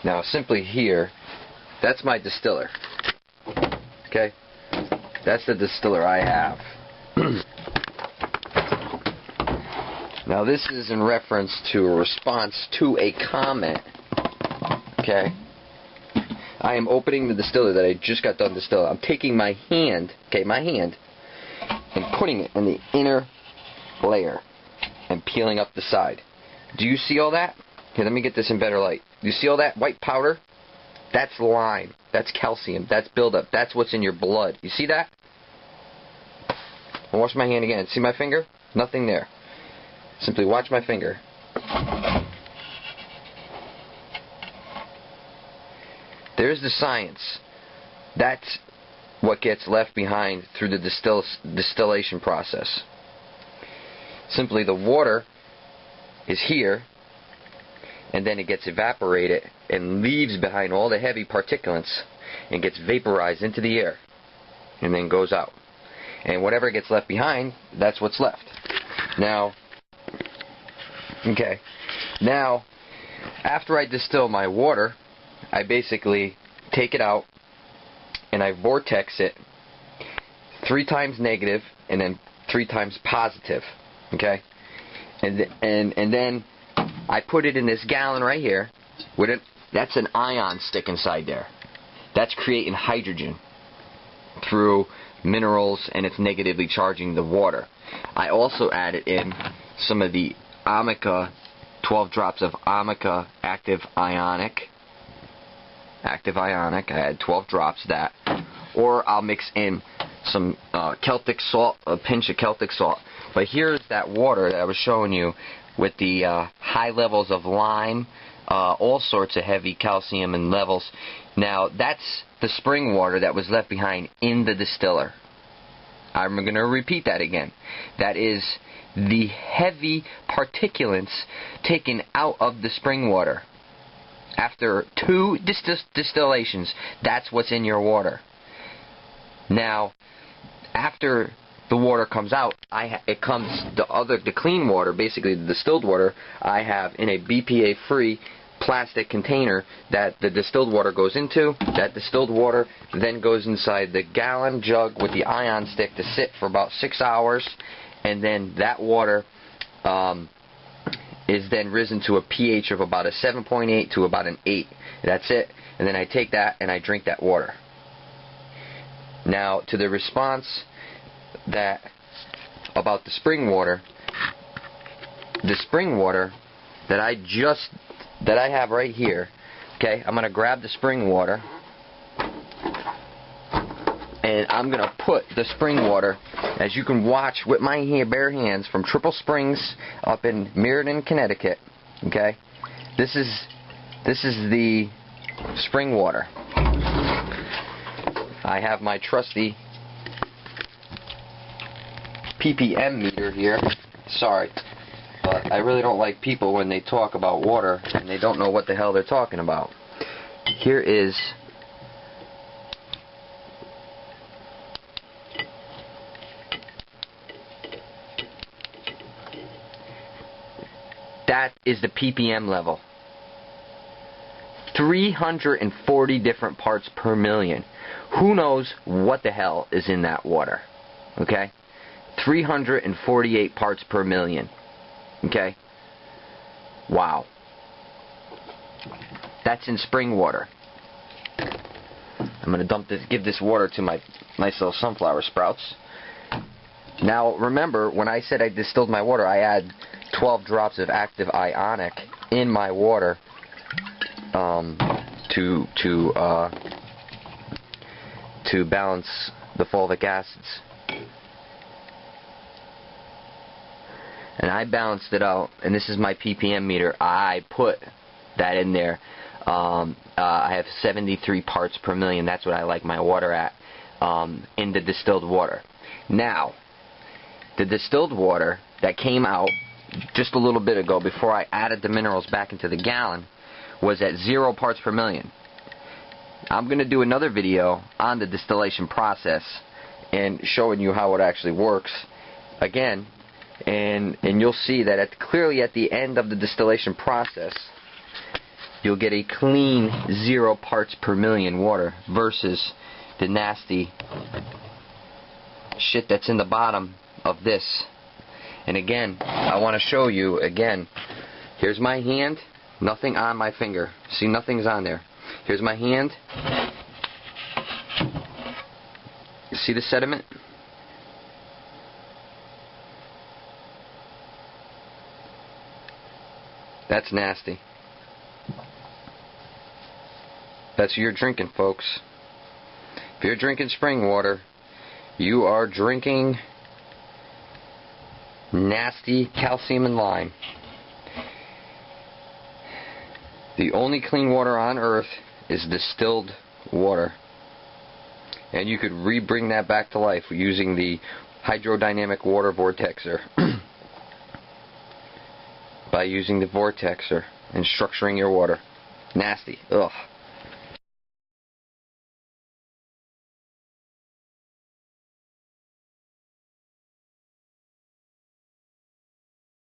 Now simply here, that's my distiller. Okay? That's the distiller I have. Now this is in reference to a response to a comment. Okay? I am opening the distiller that I just got done distilling. I'm taking my hand, and putting it in the inner layer and peeling up the side. Do you see all that? Here, let me get this in better light. You see all that white powder? That's lime. That's calcium. That's buildup. That's what's in your blood. You see that? I'll wash my hand again. See my finger? Nothing there. Simply watch my finger. There's the science. That's what gets left behind through the distillation process. Simply the water is here, and then it gets evaporated and leaves behind all the heavy particulates and gets vaporized into the air and then goes out. And whatever gets left behind, that's what's left. Now, after I distill my water, I basically take it out and I vortex it 3 times negative and then 3 times positive. Okay? And then I put it in this gallon right here. That's an ion stick inside there. That's creating hydrogen through minerals, and it's negatively charging the water. I also added in some of the Amica, 12 drops of Amica active ionic. I had 12 drops of that. Or I'll mix in some Celtic salt, a pinch of Celtic salt. But here's that water that I was showing you with the high levels of lime, all sorts of heavy calcium and levels. Now, that's the spring water that was left behind in the distiller. I'm going to repeat that again. That is the heavy particulates taken out of the spring water. After 2 distillations, that's what's in your water. Now, after the water comes out, the clean water, basically the distilled water, I have in a BPA-free plastic container that the distilled water goes into. That distilled water then goes inside the gallon jug with the ion stick to sit for about 6 hours, and then that water is then risen to a pH of about a 7.8 to about an 8. That's it. And then I take that and I drink that water. Now, to the response that about the spring water that I have right here, okay, I'm going to grab the spring water and I'm going to put the spring water, as you can watch with my bare hands, from Triple Springs up in Meriden, Connecticut. Okay, this is the spring water. I have my trusty ppm meter here. Sorry, but I really don't like people when they talk about water and they don't know what the hell they're talking about. Here is that is the ppm level. 340 different parts per million. Who knows what the hell is in that water? Okay? 348 parts per million. Okay? Wow. That's in spring water. I'm going to give this water to my nice little sunflower sprouts. Now, remember, when I said I distilled my water, I add 12 drops of active ionic in my water to balance the fulvic acids. And I balanced it out, and this is my ppm meter. I put that in there. I have 73 parts per million. That's what I like my water at in the distilled water. Now, the distilled water that came out just a little bit ago, before I added the minerals back into the gallon, was at 0 parts per million. I'm going to do another video on the distillation process and showing you how it actually works again, and you'll see that clearly at the end of the distillation process, you'll get a clean 0 parts per million water versus the nasty shit that's in the bottom of this. And again, I want to show you again. Here's my hand, nothing on my finger. See, nothing's on there. Here's my hand. See the sediment? That's nasty. That's what you're drinking, folks. If you're drinking spring water, you are drinking nasty calcium and lime. The only clean water on earth is distilled water. And you could re-bring that back to life using the hydrodynamic water vortexer. By using the vortexer and structuring your water. Nasty. Ugh.